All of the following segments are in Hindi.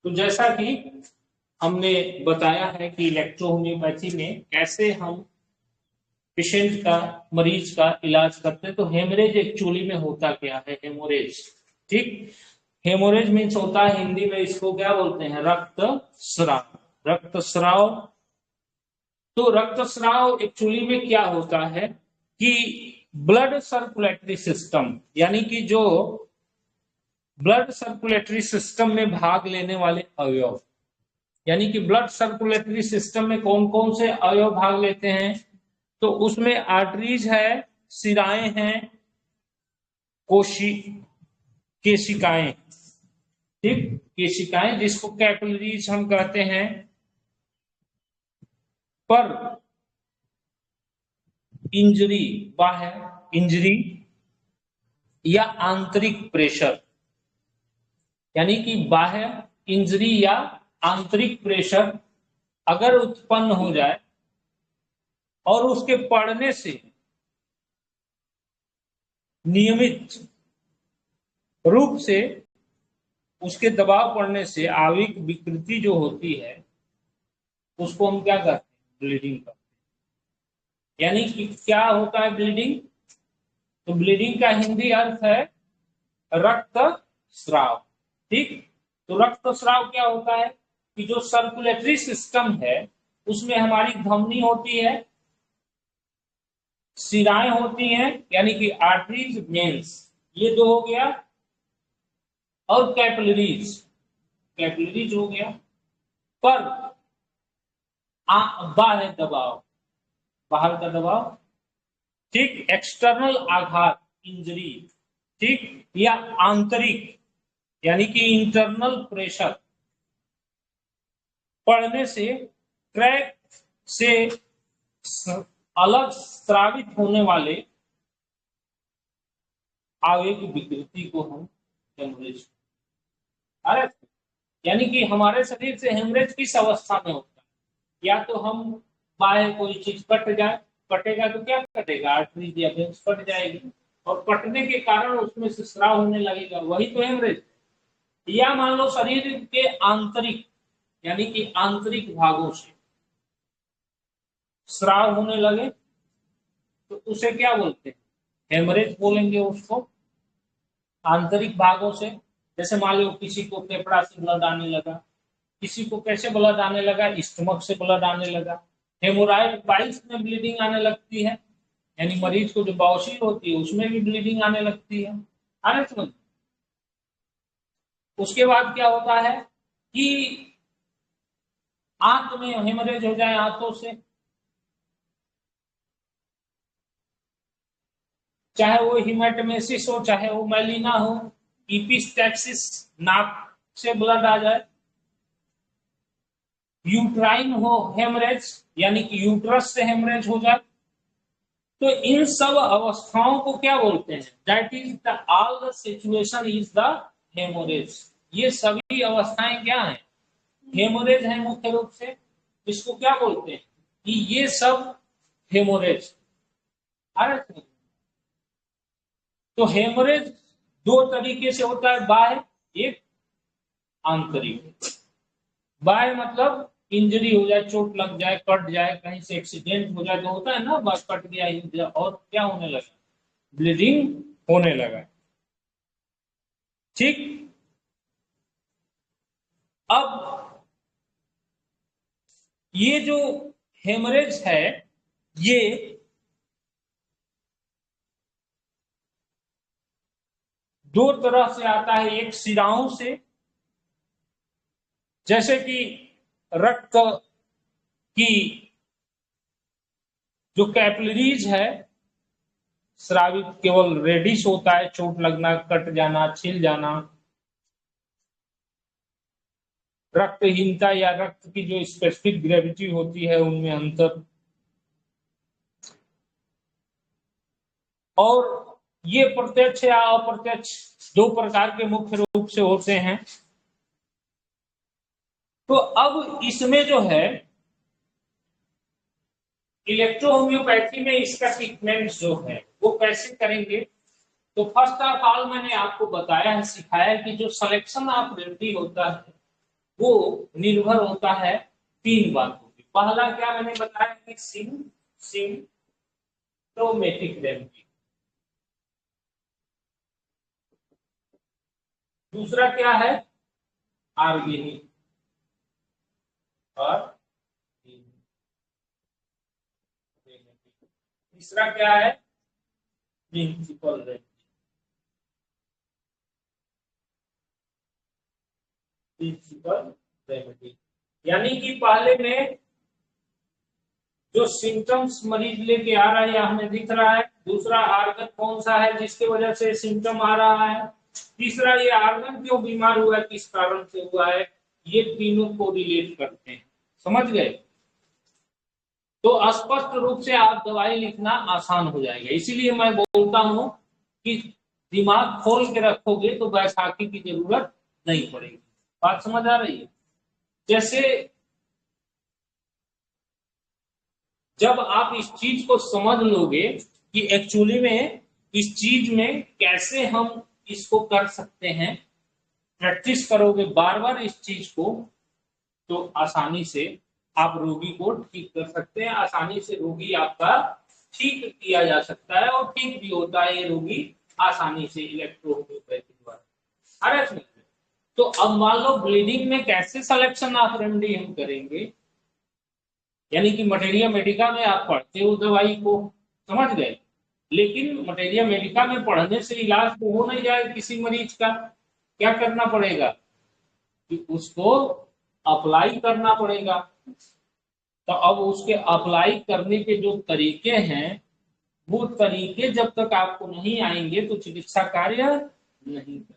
तो जैसा कि हमने बताया है कि इलेक्ट्रोहोम्योपैथी में कैसे हम पेशेंट का, मरीज का इलाज करते हैं। तो हेमरेज एक्चुअली में होता क्या है? हेमोरेज, ठीक, हेमोरेज मीन्स होता है हिंदी में इसको क्या बोलते हैं? रक्तस्राव। रक्तस्राव। तो रक्तस्राव एक्चुअली में क्या होता है कि ब्लड सर्कुलेटरी सिस्टम, यानी कि जो ब्लड सर्कुलेटरी सिस्टम में भाग लेने वाले अवयव, यानी कि ब्लड सर्कुलेटरी सिस्टम में कौन कौन से अवयव भाग लेते हैं? तो उसमें आर्टरीज है, शिराएं हैं, केशिकाएं, ठीक, केशिकाएं जिसको कैपिलरीज हम कहते हैं। पर इंजरी, बाह्य इंजरी या आंतरिक प्रेशर, यानी कि बाह्य इंजरी या आंतरिक प्रेशर अगर उत्पन्न हो जाए और उसके पड़ने से, नियमित रूप से उसके दबाव पड़ने से आवयविक विकृति जो होती है उसको हम क्या करते हैं? ब्लीडिंग करते हैं। यानी कि क्या होता है ब्लीडिंग? तो ब्लीडिंग का हिंदी अर्थ है रक्तस्राव, ठीक। तो रक्तस्राव क्या होता है कि जो सर्कुलेटरी सिस्टम है उसमें हमारी धमनी होती है, शिराएं होती हैं यानी कि आर्टरीज, वेन्स, ये दो हो गया, और कैपिलरीज, कैपिलरीज हो गया। पर बाह्य दबाव, बाहर का दबाव, ठीक, एक्सटर्नल आघात, इंजरी, ठीक, या आंतरिक यानी कि इंटरनल प्रेशर पड़ने से ट्रैक से अलग स्रावित होने वाले आवयविक विकृति को हम हेमरेज, अरे यानी कि हमारे शरीर से हेमरेज किस अवस्था में होता है? या तो हम बाहर कोई चीज कट जाए, कटेगा तो क्या कटेगा? आर्टरी या वेन्स कट जाएगी और कटने के कारण उसमें से स्राव होने लगेगा, वही तो हेमरेज। या मान लो शरीर के आंतरिक यानी कि आंतरिक भागों से स्राव होने लगे तो उसे क्या बोलते हैं? हेमरेज बोलेंगे उसको। आंतरिक भागों से, जैसे मान लो किसी को फेफड़ा से ब्लड आने लगा, किसी को कैसे ब्लड आने लगा? स्टमक से ब्लड आने लगा। हेमोराइड पाइल्स में ब्लीडिंग आने लगती है, यानी मरीज को जो बवासीर होती है उसमें भी ब्लीडिंग आने लगती है। आने समझ। उसके बाद क्या होता है कि आंत में हेमरेज हो जाए, आंतों से, चाहे वो हिमेटमेसिस हो, चाहे वो मेलिना हो, इपिस्टैक्सिस, नाक से ब्लड आ जाए, यूट्राइन हो हेमरेज यानी कि यूट्रस से हेमरेज हो जाए। तो इन सब अवस्थाओं को क्या बोलते हैं? That is the all the situation is the haemorrhage. ये सभी अवस्थाएं क्या हैं? हेमोरेज है मुख्य रूप से। इसको क्या बोलते हैं? कि ये सब हेमोरेज। तो हेमरेज दो तरीके से होता है, बाह्य, एक आंतरिक। बाह्य मतलब इंजरी हो जाए, चोट लग जाए, कट जाए, कहीं से एक्सीडेंट हो जाए तो होता है ना, बस कट गया और क्या होने लगा? ब्लीडिंग होने लगा, ठीक। अब ये जो हेमरेज है ये दो तरह से आता है। एक शिराओं से, जैसे कि रक्त की जो कैपिलरीज है, स्रावित केवल रेडिश होता है, चोट लगना, कट जाना, छिल जाना, रक्तहीनता या रक्त की जो स्पेसिफिक ग्रेविटी होती है उनमें अंतर। और ये प्रत्यक्ष या अप्रत्यक्ष दो प्रकार के मुख्य रूप से होते हैं। तो अब इसमें जो है इलेक्ट्रोहोम्योपैथी में इसका ट्रीटमेंट जो है वो कैसे करेंगे? तो फर्स्ट ऑफ ऑल मैंने आपको बताया है, सिखाया है कि जो सिलेक्शन ऑफ रेमेडी होता है वो निर्भर होता है 3 बातों पे। पहला क्या मैंने बताया कि सिम्प्टोमेटिक रेमेडी। दूसरा क्या है ऑर्गेनिक और तीसरा क्या है प्रिंसिपल रेमेडी। प्रिंसिपल रेमेडी यानी कि पहले में जो सिम्टम्स मरीज लेके आ रहा है या हमें दिख रहा है, दूसरा आर्गन कौन सा है जिसकी वजह से सिम्टम आ रहा है, तीसरा ये आर्गन क्यों बीमार हुआ है, किस कारण से हुआ है, ये तीनों को रिलेट करते हैं। समझ गए? तो स्पष्ट रूप से आप दवाई लिखना आसान हो जाएगा। इसीलिए मैं बोलता हूं कि दिमाग खोल के रखोगे तो बैसाखी की जरूरत नहीं पड़ेगी। बात समझ आ रही है? जैसे जब आप इस चीज को समझ लोगे कि एक्चुअली में इस चीज में कैसे हम इसको कर सकते हैं, प्रैक्टिस करोगे बार बार इस चीज को, तो आसानी से आप रोगी को ठीक कर सकते हैं। आसानी से रोगी आपका ठीक किया जा सकता है और ठीक भी होता है ये रोगी आसानी से इलेक्ट्रोहोम्योपैथी द्वारा। अरे तो अब मान लो ब्लीडिंग में कैसे सिलेक्शन ऑफ रेमेडी हम करेंगे, यानी कि मटेरिया मेडिका में आप पढ़ते हो दवाई को, समझ गए, लेकिन मटेरिया मेडिका में पढ़ने से इलाज तो हो नहीं जाए किसी मरीज का। क्या करना पड़ेगा कि उसको अप्लाई करना पड़ेगा। तो अब उसके अप्लाई करने के जो तरीके हैं, वो तरीके जब तक आपको नहीं आएंगे तो चिकित्सा कार्य नहीं कर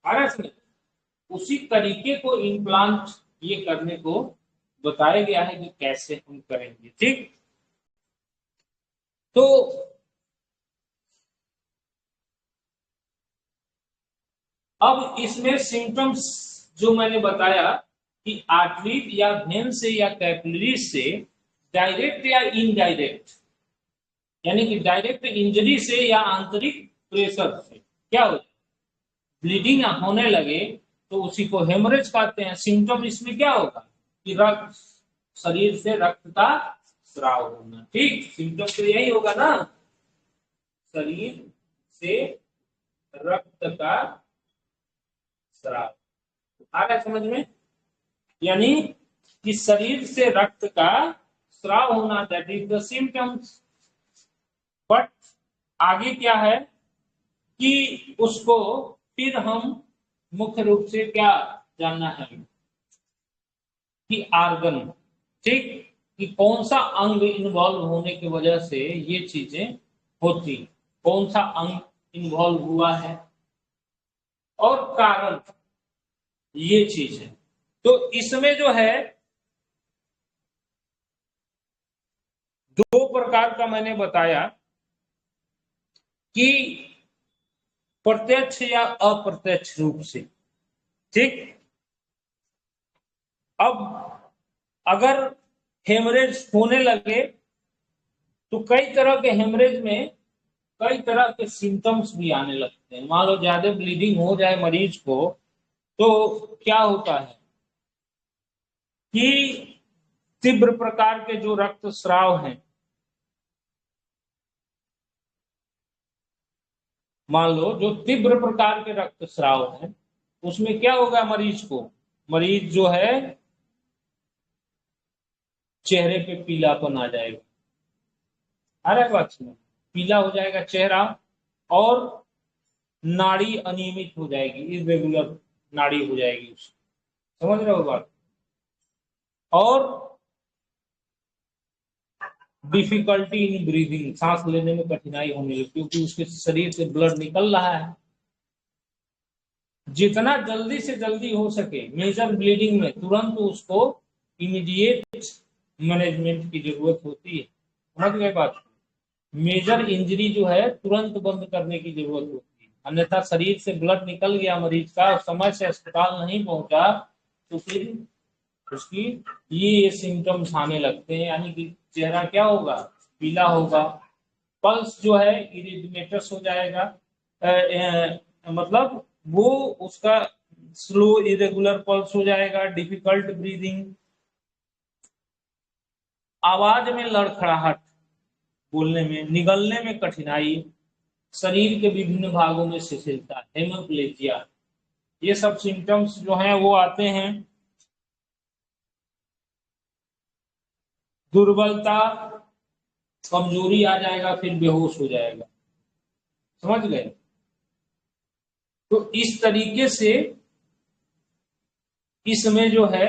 पाएंगे। उसी तरीके को इम्प्लांट ये करने को बताया गया है कि कैसे हम करेंगे। ठीक, तो अब इसमें सिम्टम्स जो मैंने बताया कि आर्टरी या वेन से या कैपिलरी से डायरेक्ट या इनडायरेक्ट, यानी कि डायरेक्ट इंजरी से या आंतरिक प्रेशर से क्या हो ब्लीडिंग होने लगे तो उसी को हेमरेज कहते हैं। सिम्टम इसमें क्या होगा कि रक्त, शरीर से रक्त का स्राव होना। ठीक, सिम्टम तो यही होगा ना, शरीर से रक्त का स्राव। आ रहा है समझ में? यानी कि शरीर से रक्त का स्राव होना, that is the symptoms. But आगे क्या है कि उसको फिर हम मुख्य रूप से क्या जानना है कि आर्गन, ठीक, कि कौन सा अंग इन्वॉल्व होने की वजह से ये चीजें होती, कौन सा अंग इन्वॉल्व हुआ है और कारण, ये चीज है। तो इसमें जो है 2 प्रकार का मैंने बताया कि प्रत्यक्ष या अप्रत्यक्ष रूप से। ठीक, अब अगर हेमरेज होने लगे तो कई तरह के हेमरेज में कई तरह के सिम्टम्स भी आने लगते हैं। मान लो ज्यादा ब्लीडिंग हो जाए मरीज को तो क्या होता है कि तीव्र प्रकार के जो रक्तस्राव हैं, मान लो जो तीव्र प्रकार के रक्तस्राव हैं उसमें क्या होगा मरीज को, मरीज जो है चेहरे पे पीलापन आ जाएगा। अरे बात सुनो, पीला हो जाएगा चेहरा और नाड़ी अनियमित हो जाएगी, इरेगुलर नाड़ी हो जाएगी उसकी। समझ रहे हो बात? और डिफिकल्टी इन ब्रीदिंग, सांस लेने में कठिनाई होने लगी क्योंकि उसके शरीर से ब्लड निकल रहा है। जितना जल्दी से जल्दी हो सके मेजर ब्लीडिंग में तुरंत उसको इमीडिएट मैनेजमेंट की जरूरत होती है। समझ गए बात? मेजर इंजरी जो है तुरंत बंद करने की जरूरत होती है, अन्यथा शरीर से ब्लड निकल गया मरीज का और समय से अस्पताल नहीं पहुंचा तो फिर उसकी ये सिम्टम्स आने लगते हैं, यानी कि चेहरा क्या होगा, पीला होगा, पल्स जो है इरिथमेटस हो जाएगा, मतलब वो उसका स्लो इरेगुलर पल्स हो जाएगा, डिफिकल्ट ब्रीदिंग, आवाज में लड़खड़ाहट, बोलने में, निगलने में कठिनाई, शरीर के विभिन्न भागों में शिथिलता, हेमोप्लेजिया, ये सब सिम्टम्स जो हैं वो आते हैं। दुर्बलता, कमजोरी आ जाएगा, फिर बेहोश हो जाएगा। समझ गए? तो इस तरीके से इसमें जो है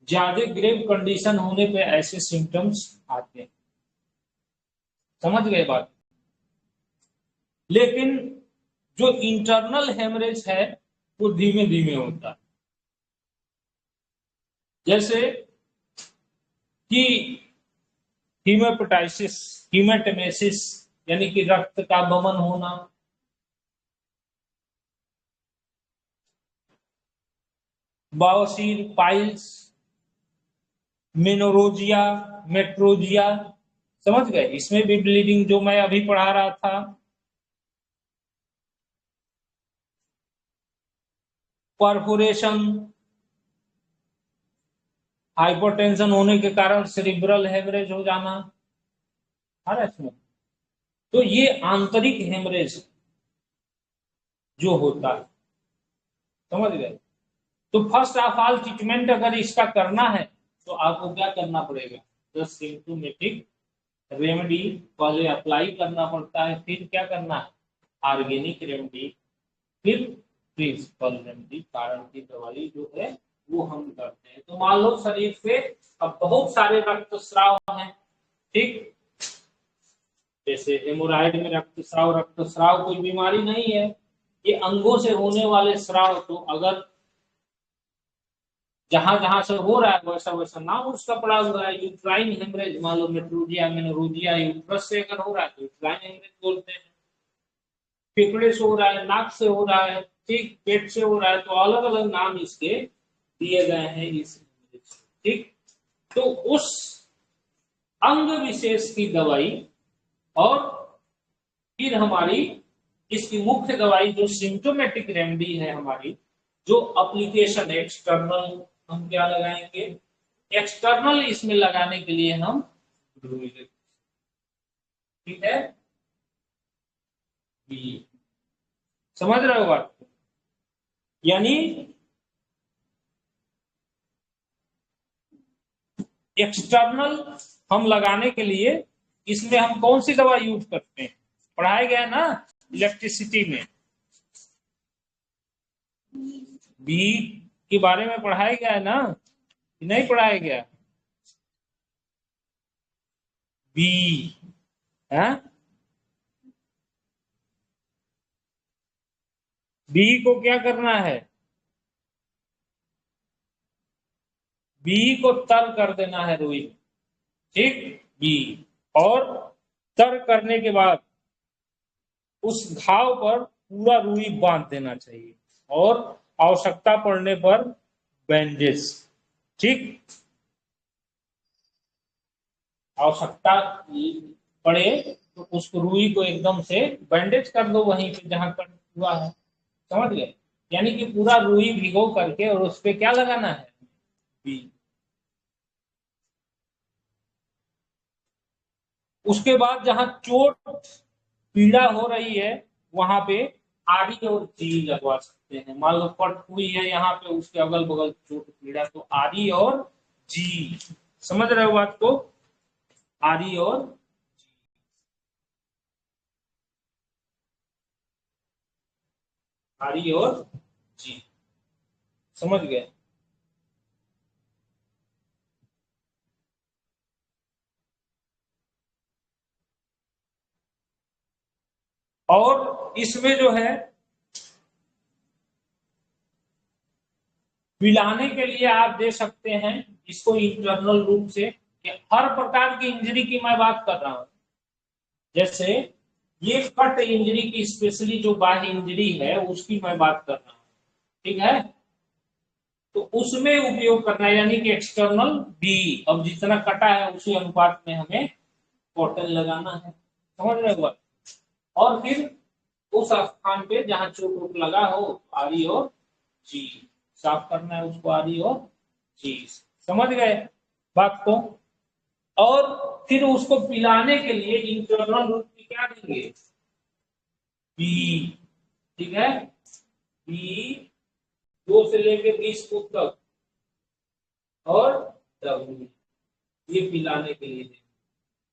ज्यादा ग्रेव कंडीशन होने पे ऐसे सिम्टम्स आते हैं। समझ गए बात? लेकिन जो इंटरनल हेमरेज है वो धीमे धीमे होता है। जैसे कि हीमेपेटाइसिस, हीमेटेमेसिस यानी कि रक्त का बमन होना, बवासीर, पाइल्स, मेनोरोजिया, मेट्रोजिया। समझ गए? इसमें भी ब्लीडिंग जो मैं अभी पढ़ा रहा था। परफोरेशन, हाइपरटेंशन होने के कारण सेरिब्रल हेमरेज हो जाना। इसमें तो ये आंतरिक हेमरेज जो होता है। समझ गए? तो फर्स्ट ऑफ ऑल ट्रीटमेंट अगर इसका करना है तो आपको क्या करना पड़ेगा? द सिम्प्टोमेटिक रेमेडी पहले अप्लाई करना पड़ता है, फिर क्या करना है? ऑर्गेनिक रेमेडी, फिर प्रिंसिपल रेमेडी, कारण की दवाई जो है वो हम करते हैं। तो मान लो शरीर पे अब बहुत सारे रक्तस्राव हैं, ठीक? जैसे हेमोराइड में रक्तस्राव, रक्तस्राव कोई बीमारी नहीं है, ये अंगों से होने वाले स्राव। तो अगर जहां जहां से हो रहा है वैसा वैसा नाम उसका पड़ा हुआ है। यूट्राइन हेमरेज, मान लो मेट्रोजिया, मेनोरोजिया, यूट्रस से अगर हो रहा है तो यूट्राइन हेमरेज बोलते हैं। फेफड़े से हो रहा है, नाक से हो रहा है, ठीक, पेट से हो रहा है, तो अलग अलग नाम इसके दिए गए हैं इस हेमरेज। ठीक, तो उस अंग विशेष की दवाई और फिर हमारी इसकी मुख्य दवाई जो सिम्टोमेटिक रेमेडी है हमारी, जो एप्लीकेशन एक्सटर्नल हम क्या लगाएंगे? एक्सटर्नल इसमें लगाने के लिए हम ठीक है, समझ रहे हो बात? यानी एक्सटर्नल हम लगाने के लिए इसमें हम कौन सी दवा यूज करते हैं? पढ़ाया गया ना इलेक्ट्रिसिटी में, बी के बारे में पढ़ाया गया है ना, नहीं पढ़ाया गया? बी है, बी को क्या करना है? बी को तर कर देना है रुई, ठीक, बी, और तर करने के बाद उस घाव पर पूरा रुई बांध देना चाहिए और आवश्यकता पड़ने पर बैंडेज, ठीक, आवश्यकता पड़े तो उस रुई को एकदम से बैंडेज कर दो वहीं पे जहां कट हुआ है। समझ गए? यानी कि पूरा रुई भिगो करके और उस पे क्या लगाना है? बी। उसके बाद जहां चोट पीड़ा हो रही है वहां पे आरी और जी लगवा सकते हैं। मान लो कट हुई है यहाँ पे, उसके अगल बगल चोट पीड़ा, तो आरी और जी। समझ रहे हो बात को? आरी और आरी और जी। समझ गए? और इसमें जो है पिलाने के लिए आप दे सकते हैं इसको इंटरनल रूप से। हर प्रकार की इंजरी की मैं बात कर रहा हूं, जैसे ये कट इंजरी की स्पेशली जो बाह्य इंजरी है उसकी मैं बात कर रहा हूं, ठीक है? तो उसमें उपयोग करना है, यानी कि एक्सटर्नल बी। अब जितना कटा है उसी अनुपात में हमें कॉटन लगाना है। समझ रहे हो? और फिर उस स्थान पे जहां चोट वोट लगा हो आरी और जी साफ करना है उसको, आरी और जी। समझ गए बात को। और फिर उसको पिलाने के लिए इंटरनल रूट में क्या देंगे, बी। ठीक है, बी 2 से लेकर 20 फुट तक और डब्ल्यू, ये पिलाने के लिए देंगे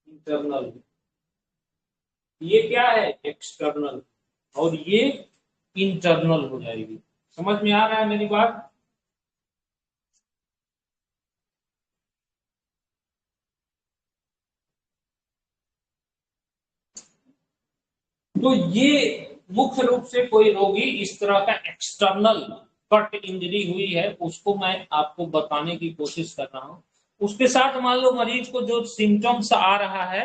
इंटरनल। ये क्या है एक्सटर्नल और ये इंटरनल हो जाएगी। समझ में आ रहा है मेरी बात। तो ये मुख्य रूप से कोई रोगी इस तरह का एक्सटर्नल कट इंजरी हुई है उसको मैं आपको बताने की कोशिश कर रहा हूं। उसके साथ मान लो मरीज को जो सिम्टम्स आ रहा है,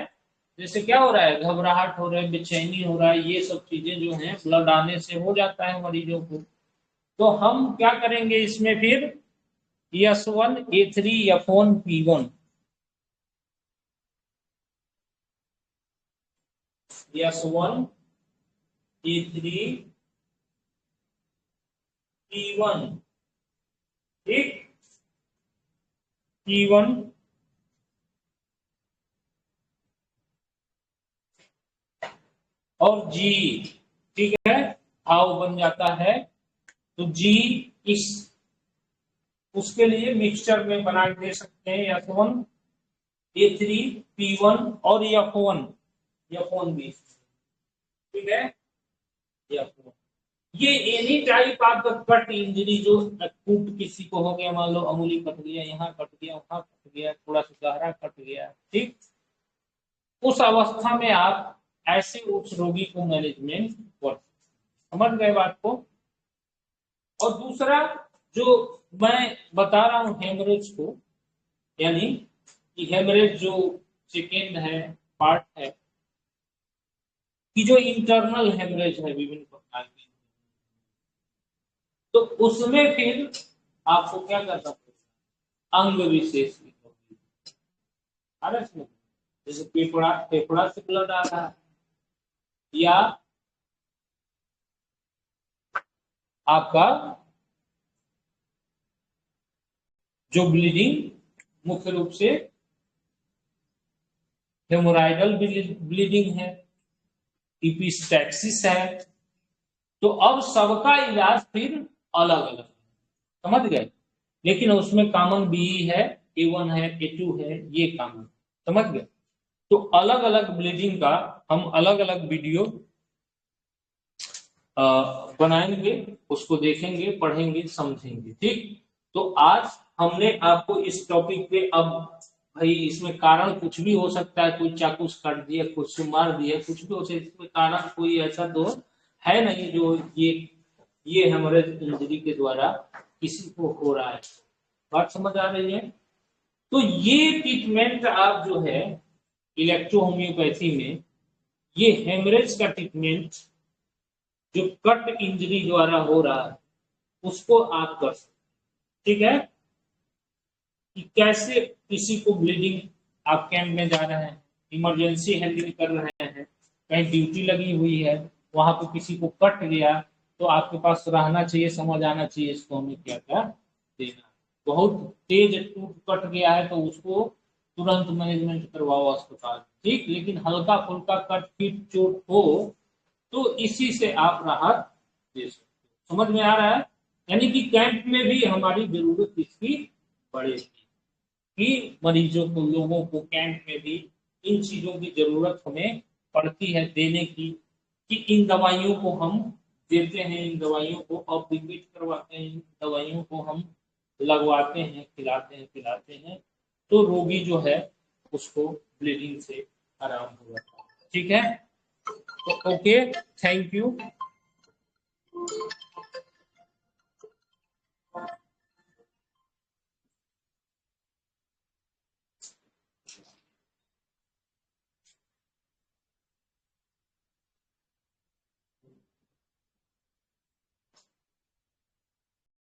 जैसे क्या हो रहा है, घबराहट हो रहा है, बेचैनी हो रहा है, ये सब चीजें जो हैं ब्लड आने से हो जाता है मरीजों को। तो हम क्या करेंगे इसमें फिर S1 A3 F1 P1, S1 A3 P1, ठीक, P1 और जी, ठीक है, घाव बन जाता है तो जी इस उसके लिए मिक्सचर में बना दे सकते हैं F1 A3 P1 और F1 भी, ठीक है। F1 ये any type of cut injury जो अकूट किसी को हो गया, मान लो अंगुली कट गया, यहाँ कट गया, वहां कट गया, थोड़ा सा गहरा कट गया, ठीक, उस अवस्था में आप ऐसे उस रोगी को मैनेजमेंट कर, समझ गए बात को। और दूसरा जो मैं बता रहा हूं हेमरेज को, यानी कि हेमरेज जो सेकेंड है पार्ट है कि जो इंटरनल हेमरेज है विभिन्न प्रकार की, तो उसमें फिर आपको क्या करना पड़ेगा, अंग विशेष की, जैसे फेफड़ा से ब्लड आ रहा है या आपका जो ब्लीडिंग मुख्य रूप से हेमोराइडल ब्लीडिंग है, इपिस्टैक्सिस है, तो अब सबका इलाज फिर अलग अलग, समझ गए। लेकिन उसमें कॉमन बी है, A1 है, A2 है, ये कॉमन, समझ गए। तो अलग अलग ब्लीडिंग का हम अलग अलग वीडियो बनाएंगे, उसको देखेंगे, पढ़ेंगे, समझेंगे, ठीक। तो आज हमने आपको इस टॉपिक पे, अब भाई इसमें कारण कुछ भी हो सकता है, कोई चाकू से काट दिया, कुछ से मार दिया, कुछ भी हो सकता है, इसमें कारण कोई ऐसा तो है नहीं जो ये हेमरेज इंजरी के द्वारा किसी को हो रहा है। बात समझ आ रही है। तो ये ट्रीटमेंट आप जो है इलेक्ट्रो होम्योपैथी में, ये हेमरेज का ट्रीटमेंट जो कट इंजरी द्वारा हो रहा है उसको आप कर सकते, ठीक है। कि कैसे किसी को ब्लीडिंग, आप कैंप में जा रहे हैं, इमरजेंसी हैंडलिंग कर रहे हैं, कहीं ड्यूटी लगी हुई है, वहां पे किसी को कट गया, तो आपके पास रहना चाहिए, समझ आना चाहिए इसको हमें क्या क्या देना। बहुत तेज टूट कट गया है तो उसको तुरंत मैनेजमेंट करवाओ अस्पताल, ठीक। लेकिन हल्का फुल्का कट पीट चोट हो तो इसी से आप राहत दे सकते हो। समझ में आ रहा है। यानी कि कैंप में भी हमारी जरूरत इसकी पड़ेगी कि मरीजों को, लोगों को कैंप में भी इन चीजों की जरूरत हमें पड़ती है देने की, कि इन दवाइयों को हम देते हैं, इन दवाइयों को अब रिपीट करवाते हैं, इन दवाइयों को हम लगवाते हैं, खिलाते हैं, पिलाते हैं, तो रोगी जो है उसको ब्लीडिंग से आराम हो जाता है, ठीक है। तो ओके, थैंक यू।